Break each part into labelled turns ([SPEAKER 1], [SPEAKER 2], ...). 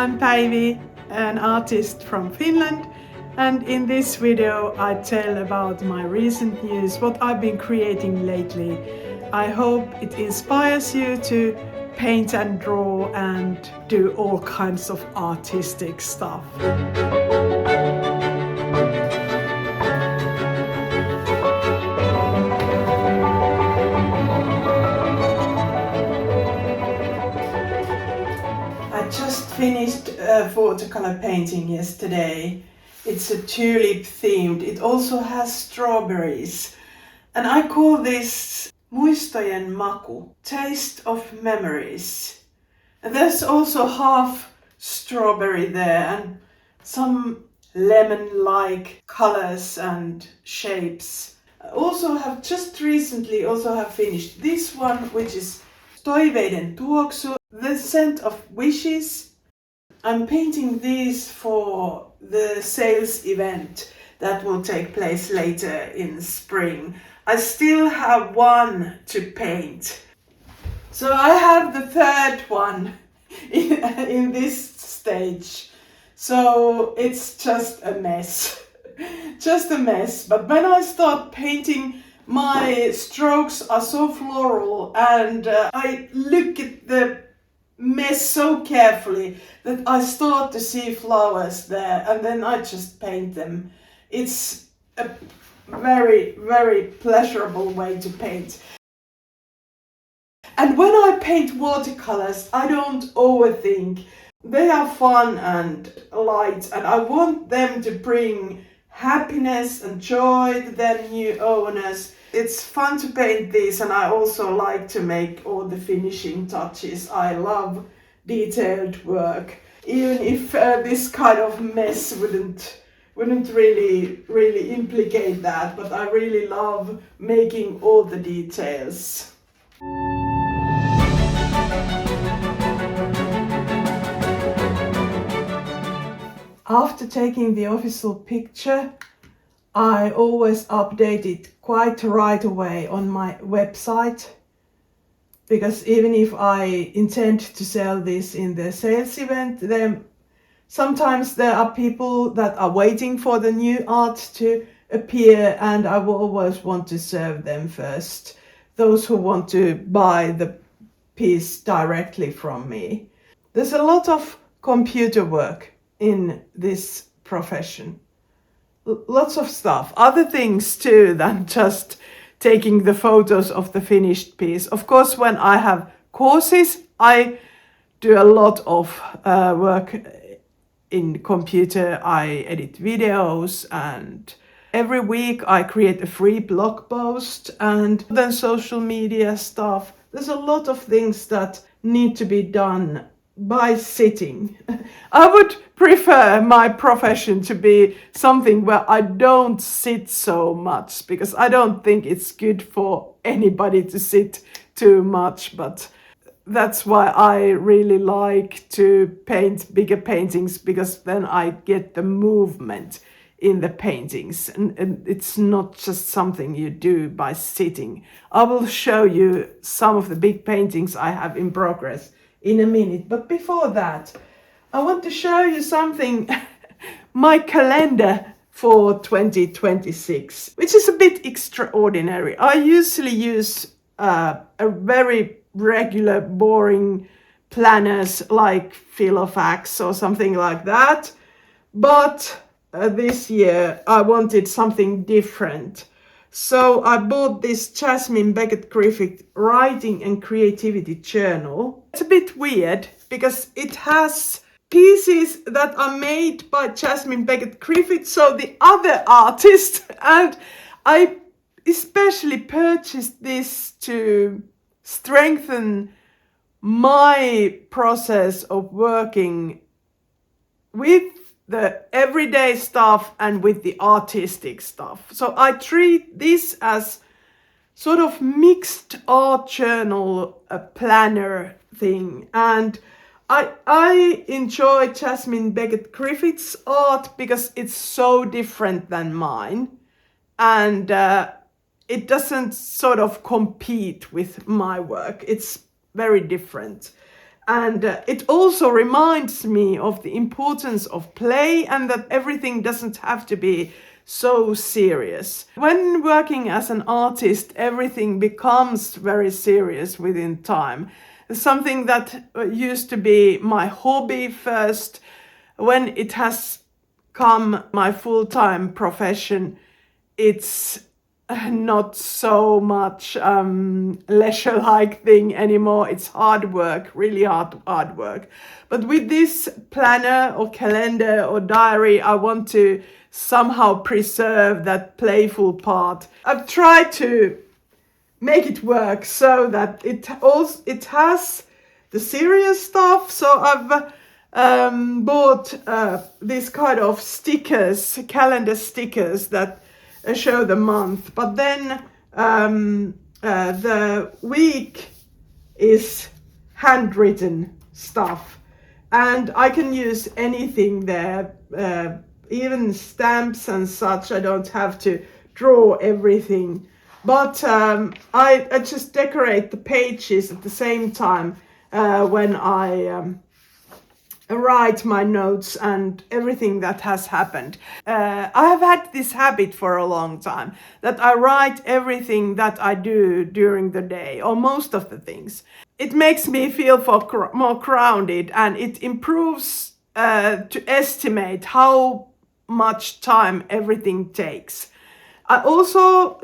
[SPEAKER 1] I'm Päivi, an artist from Finland, and in this video I tell about my recent news, what I've been creating lately. I hope it inspires you to paint and draw and do all kinds of artistic stuff. I just finished a watercolor painting yesterday. It's a tulip themed. It also has strawberries. And I call this Muistojen maku, taste of memories. And there's also half strawberry there and some lemon-like colors and shapes. I also have just recently finished this one, which is Toiveiden tuoksu, the scent of wishes. I'm painting these for the sales event that will take place later in spring. I still have one to paint. So I have the third one in this stage. So it's just a mess. Just a mess. But when I start painting, my strokes are so floral and I look at the mess so carefully that I start to see flowers there and then I just paint them. It's a very, very pleasurable way to paint. And when I paint watercolors, I don't overthink. They are fun and light and I want them to bring happiness and joy to their new owners. It's fun to paint these and I also like to make all the finishing touches. I love detailed work, even if this kind of mess wouldn't really implicate that, but I really love making all the details. After taking the official picture, I always update it quite right away on my website, because even if I intend to sell this in the sales event, then sometimes there are people that are waiting for the new art to appear and I will always want to serve them first. Those who want to buy the piece directly from me. There's a lot of computer work in this profession. Lots of stuff, other things too than just taking the photos of the finished piece. Of course, when I have courses, I do a lot of work in computer. I edit videos and every week I create a free blog post and then social media stuff. There's a lot of things that need to be done by sitting. I would prefer my profession to be something where I don't sit so much, because I don't think it's good for anybody to sit too much, but that's why I really like to paint bigger paintings, because then I get the movement in the paintings and it's not just something you do by sitting. I will show you some of the big paintings I have in progress in a minute, but before that I want to show you something, my calendar for 2026, which is a bit extraordinary. I usually use a very regular boring planners like Filofax or something like that, but this year I wanted something different. So I bought this Jasmine Becket-Griffith Writing and Creativity Journal. It's a bit weird because it has pieces that are made by Jasmine Becket-Griffith, so the other artist, and I especially purchased this to strengthen my process of working with the everyday stuff and with the artistic stuff. So I treat this as sort of mixed art journal, a planner thing. And I enjoy Jasmine Becket-Griffith's art because it's so different than mine. And it doesn't sort of compete with my work. It's very different. And it also reminds me of the importance of play and that everything doesn't have to be so serious. When working as an artist, everything becomes very serious within time. Something that used to be my hobby first, when it has come my full-time profession, it's not so much leisure-like thing anymore. It's hard work, really hard work. But with this planner or calendar or diary, I want to somehow preserve that playful part. I've tried to make it work so that it has the serious stuff. So I've bought this kind of stickers, calendar stickers that show the month, but then the week is handwritten stuff, and I can use anything there, even stamps and such. I don't have to draw everything, but I just decorate the pages at the same time when I write my notes and everything that has happened. I have had this habit for a long time, that I write everything that I do during the day, or most of the things. It makes me feel more grounded, and it improves to estimate how much time everything takes. I also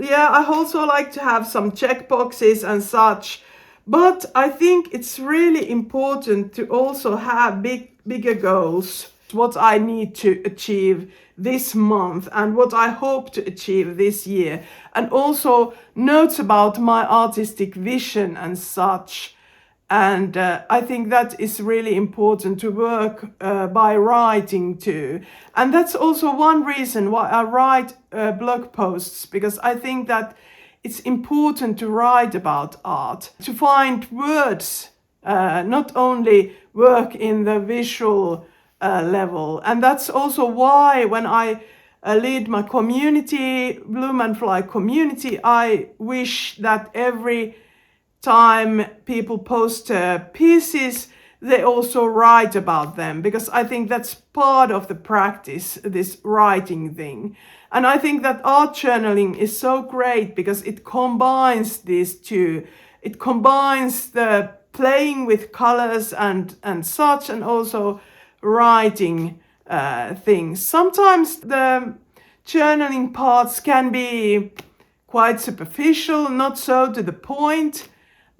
[SPEAKER 1] like to have some checkboxes and such, but I think it's really important to also have bigger goals, what I need to achieve this month and what I hope to achieve this year, and also notes about my artistic vision and such. And I think that is really important to work by writing too. And that's also one reason why I write blog posts, because I think that it's important to write about art, to find words, not only work in the visual level. And that's also why when I lead my community, Bloom and Fly community, I wish that every time people post pieces, they also write about them, because I think that's part of the practice, this writing thing. And I think that art journaling is so great because it combines these two. It combines the playing with colors and such, and also writing things. Sometimes the journaling parts can be quite superficial, not so to the point,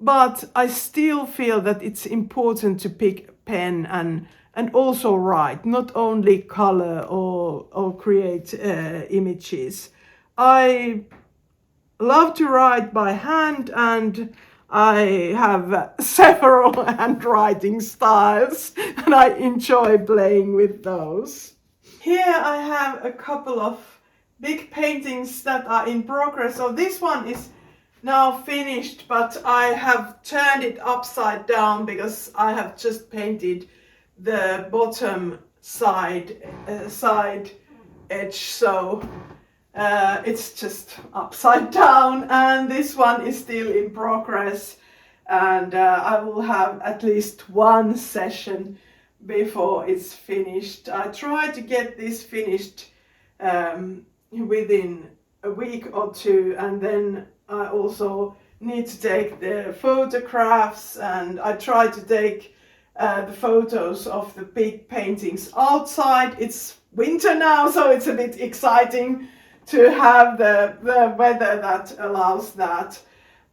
[SPEAKER 1] but I still feel that it's important to pick a pen and also write, not only color or create images. I love to write by hand, and I have several handwriting styles, and I enjoy playing with those. Here I have a couple of big paintings that are in progress. So this one is now finished, but I have turned it upside down because I have just painted the bottom side edge, so it's just upside down. And this one is still in progress, and I will have at least one session before it's finished. I try to get this finished within a week or two, and then I also need to take the photographs, and I try to take the photos of the big paintings outside. It's winter now, so it's a bit exciting to have the weather that allows that,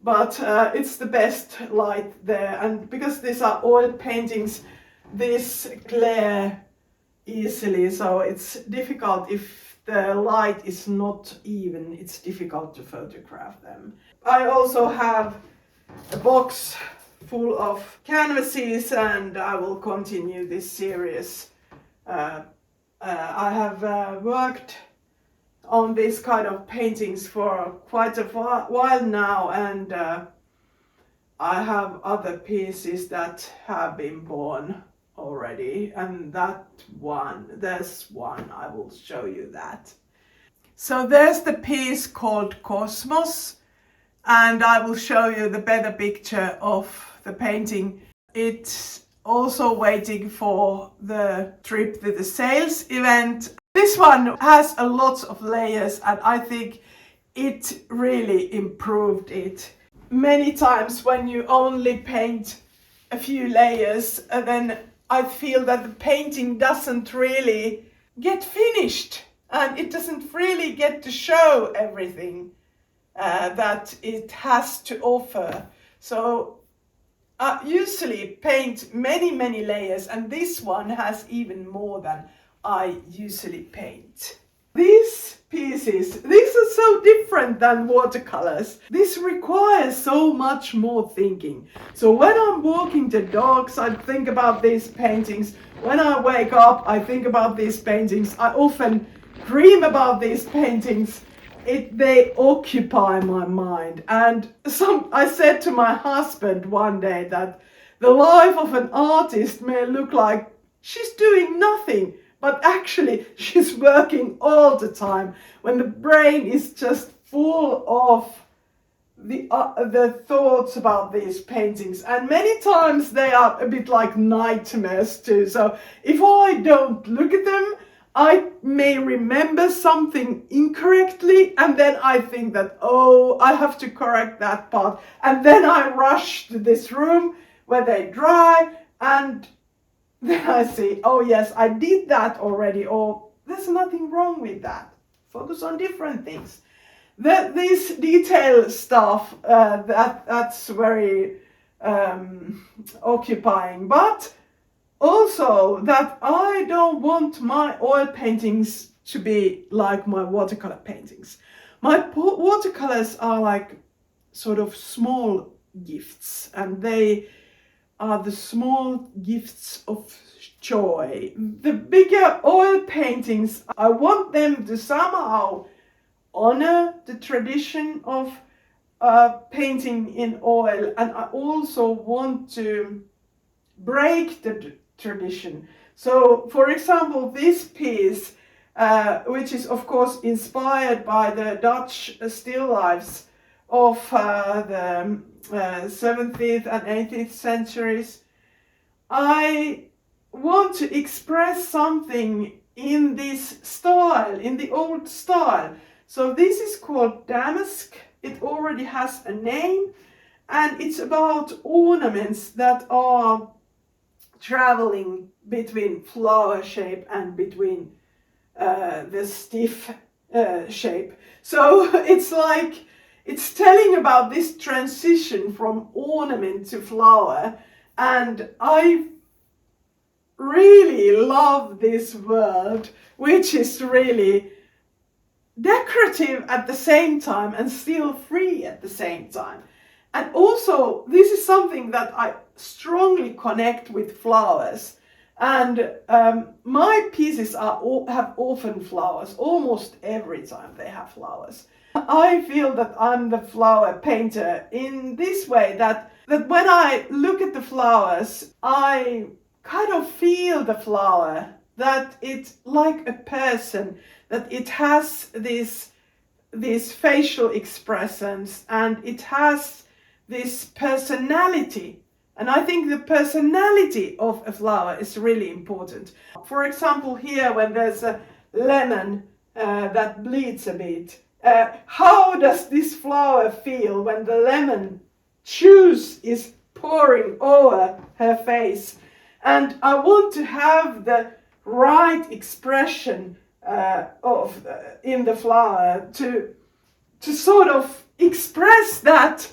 [SPEAKER 1] but it's the best light there. And because these are oil paintings, this glare easily, so it's difficult. If the light is not even, it's difficult to photograph them. I also have a box full of canvases, and I will continue this series. I have worked on this kind of paintings for quite a while now, and I have other pieces that have been born already, and there's one, I will show you that. So there's the piece called Cosmos, and I will show you the better picture of the painting. It also waiting for the trip to the sales event. This one has a lot of layers and I think it really improved it. Many times when you only paint a few layers, then I feel that the painting doesn't really get finished and it doesn't really get to show everything that it has to offer. So I usually paint many layers, and this one has even more than I usually paint. These pieces, these are so different than watercolors. This requires so much more thinking. So when I'm walking the dogs, I think about these paintings. When I wake up, I think about these paintings. I often dream about these paintings. They occupy my mind. And I said to my husband one day that the life of an artist may look like she's doing nothing, but actually she's working all the time when the brain is just full of the thoughts about these paintings. And many times they are a bit like nightmares too. So if I don't look at them, I may remember something incorrectly, and then I think that, oh, I have to correct that part. And then I rush to this room where they dry, and then I see, oh yes, I did that already, or there's nothing wrong with that. Focus on different things. This detail stuff, that's very occupying, but also that I don't want my oil paintings to be like my watercolor paintings. My watercolors are like sort of small gifts, and they are the small gifts of joy. The bigger oil paintings, I want them to somehow honor the tradition of painting in oil, and I also want to break the tradition. So, for example, this piece, which is of course inspired by the Dutch still lifes of the 17th and 18th centuries, I want to express something in this style, in the old style. So this is called damask. It already has a name, and it's about ornaments that are traveling between flower shape and between the stiff shape. So it's telling about this transition from ornament to flower, and I really love this world, which is really decorative at the same time and still free at the same time. And also, this is something that I strongly connect with flowers. And my pieces have often flowers, almost every time they have flowers. I feel that I'm the flower painter in this way, that when I look at the flowers, I kind of feel the flower, that it's like a person, that it has these facial expressions, and it has this personality. And I think the personality of a flower is really important. For example, here when there's a lemon that bleeds a bit, how does this flower feel when the lemon juice is pouring over her face? And I want to have the right expression in the flower to sort of express that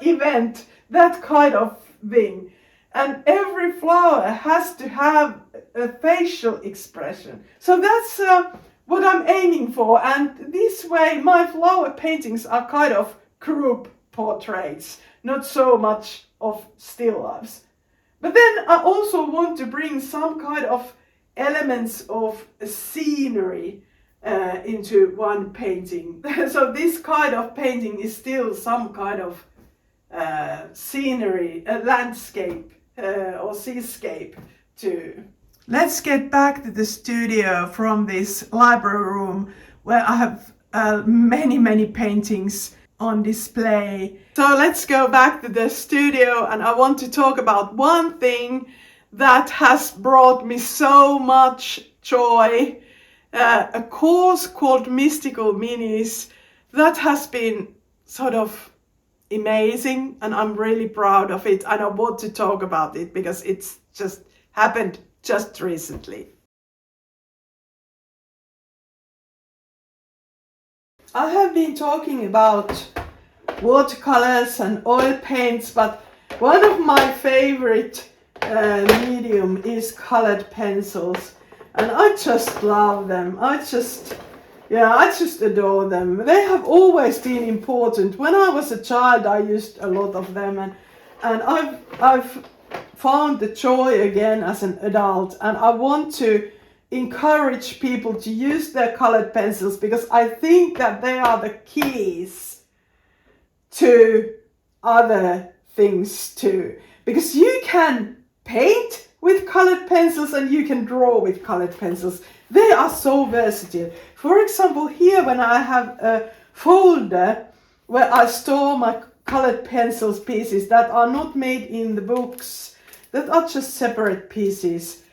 [SPEAKER 1] event, that kind of thing. And every flower has to have a facial expression. So that's what I'm aiming for. And this way, my flower paintings are kind of group portraits, not so much of still lifes. But then I also want to bring some kind of elements of scenery into one painting. So this kind of painting is still some kind of scenery, a landscape or seascape too. Let's get back to the studio from this library room where I have many paintings on display. So let's go back to the studio, and I want to talk about one thing that has brought me so much joy. A course called Mystical Minis that has been sort of amazing, and I'm really proud of it, and I want to talk about it because it's just happened just recently. I have been talking about watercolors and oil paints, but one of my favorite medium is colored pencils, and I just love them. I just adore them. They have always been important. When I was a child, I used a lot of them, and I've found the joy again as an adult, and I want to encourage people to use their colored pencils because I think that they are the keys to other things too. Because you can paint with colored pencils and you can draw with colored pencils. They are so versatile. For example, here when I have a folder where I store my colored pencils pieces that are not made in the books, that are just separate pieces.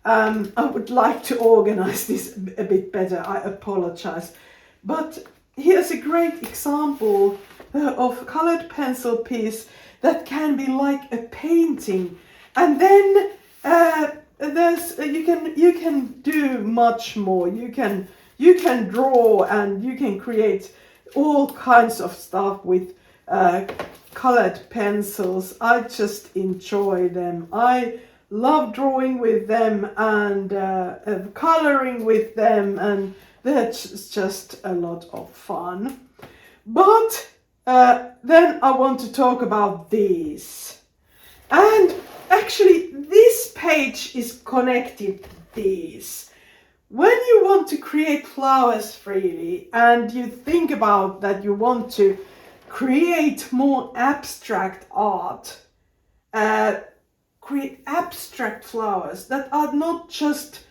[SPEAKER 1] I would like to organize this a bit better, I apologize. But here's a great example of colored pencil piece that can be like a painting. And then you can do much more. You can draw and you can create all kinds of stuff with colored pencils. I just enjoy them. I love drawing with them and coloring with them, and that's just a lot of fun. But then I want to talk about these. And actually this page is connected to these. When you want to create flowers freely and you think about that you want to create more abstract art, create abstract flowers that are not just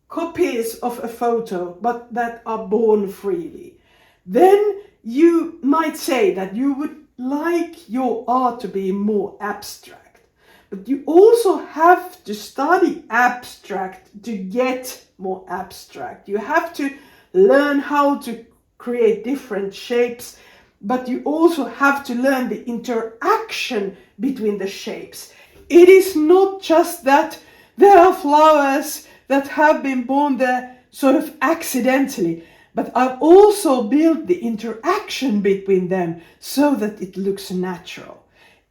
[SPEAKER 1] copies of a photo but that are born freely, then you might say that you would like your art to be more abstract. But you also have to study abstract to get more abstract. You have to learn how to create different shapes, but you also have to learn the interaction between the shapes. It is not just that there are flowers that have been born there sort of accidentally, but I've also built the interaction between them so that it looks natural.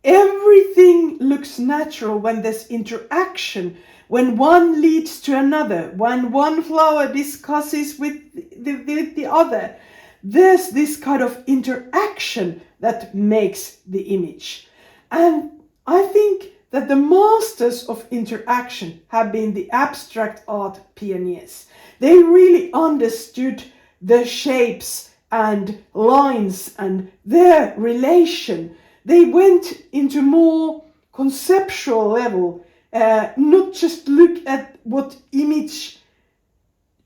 [SPEAKER 1] Everything looks natural when there's interaction, when one leads to another, when one flower discusses with the other. There's this kind of interaction that makes the image. And I think that the masters of interaction have been the abstract art pioneers. They really understood the shapes and lines and their relation. They went into more conceptual level, not just look at what image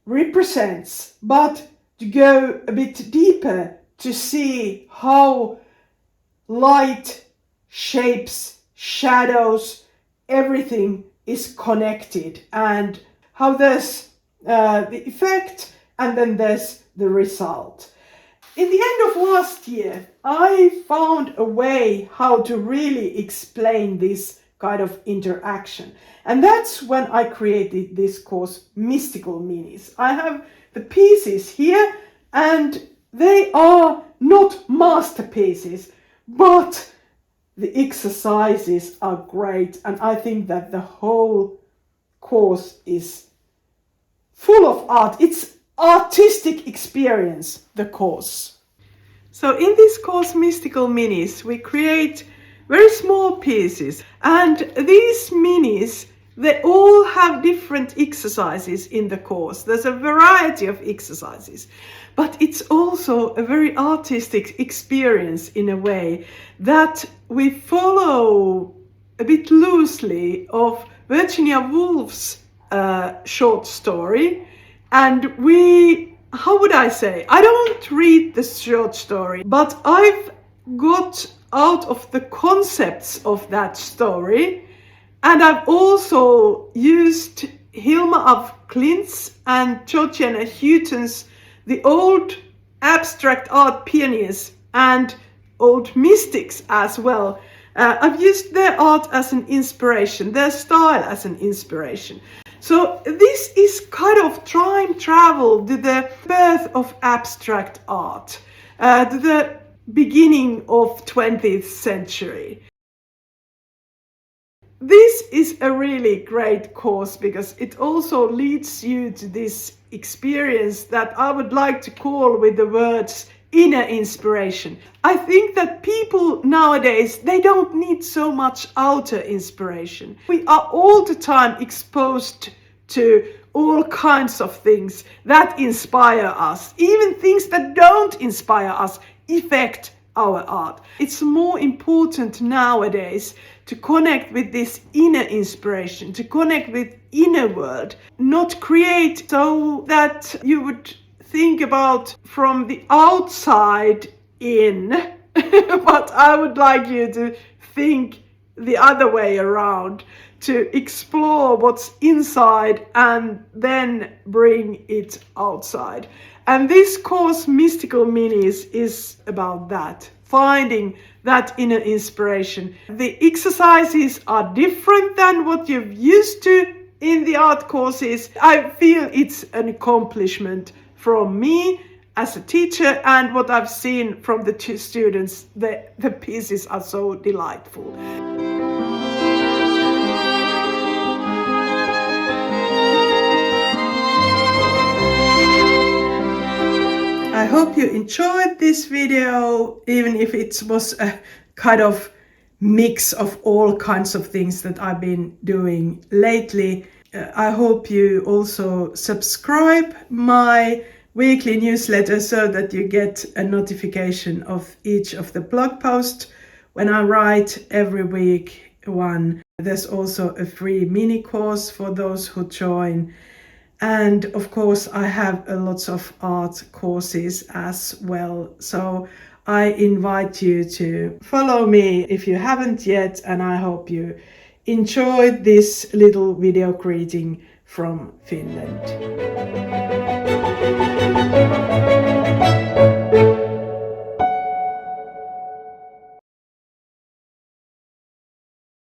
[SPEAKER 1] represents, but to go a bit deeper to see how light, shapes, shadows, everything is connected, and how there's the effect and then there's the result. In the end of last year, I found a way how to really explain this kind of interaction. And that's when I created this course, Mystical Minis. I have the pieces here, and they are not masterpieces, but the exercises are great. And I think that the whole course is full of art. It's artistic experience, the course. So in this course, Mystical Minis, we create very small pieces, and these minis, they all have different exercises in the course. There's a variety of exercises, but it's also a very artistic experience in a way that we follow a bit loosely of Virginia Woolf's short story, and we how would I say? I don't read the short story, but I've got out of the concepts of that story, and I've also used Hilma af Klint's and Georgiana Houghton's The Old Abstract Art Pioneers and Old Mystics as well. I've used their art as an inspiration, their style as an inspiration. So this is kind of time travel to the birth of abstract art, to the beginning of 20th century. This is a really great course because it also leads you to this experience that I would like to call with the words inner inspiration. I think that people nowadays, they don't need so much outer inspiration. We are all the time exposed to all kinds of things that inspire us. Even things that don't inspire us affect our art. It's more important nowadays to connect with this inner inspiration, to connect with inner world, not create so that you would think about from the outside in, but I would like you to think the other way around, to explore what's inside and then bring it outside. And this course, Mystical Minis, is about that, finding that inner inspiration. The exercises are different than what you're used to in the art courses. I feel it's an accomplishment from me as a teacher, and what I've seen from the two students, the pieces are so delightful. I hope you enjoyed this video, even if it was a kind of mix of all kinds of things that I've been doing lately. I hope you also subscribe my weekly newsletter so that you get a notification of each of the blog posts when I write every week one. There's also a free mini course for those who join. And of course, I have lots of art courses as well. So I invite you to follow me if you haven't yet. And I hope you enjoyed this little video greeting from Finland.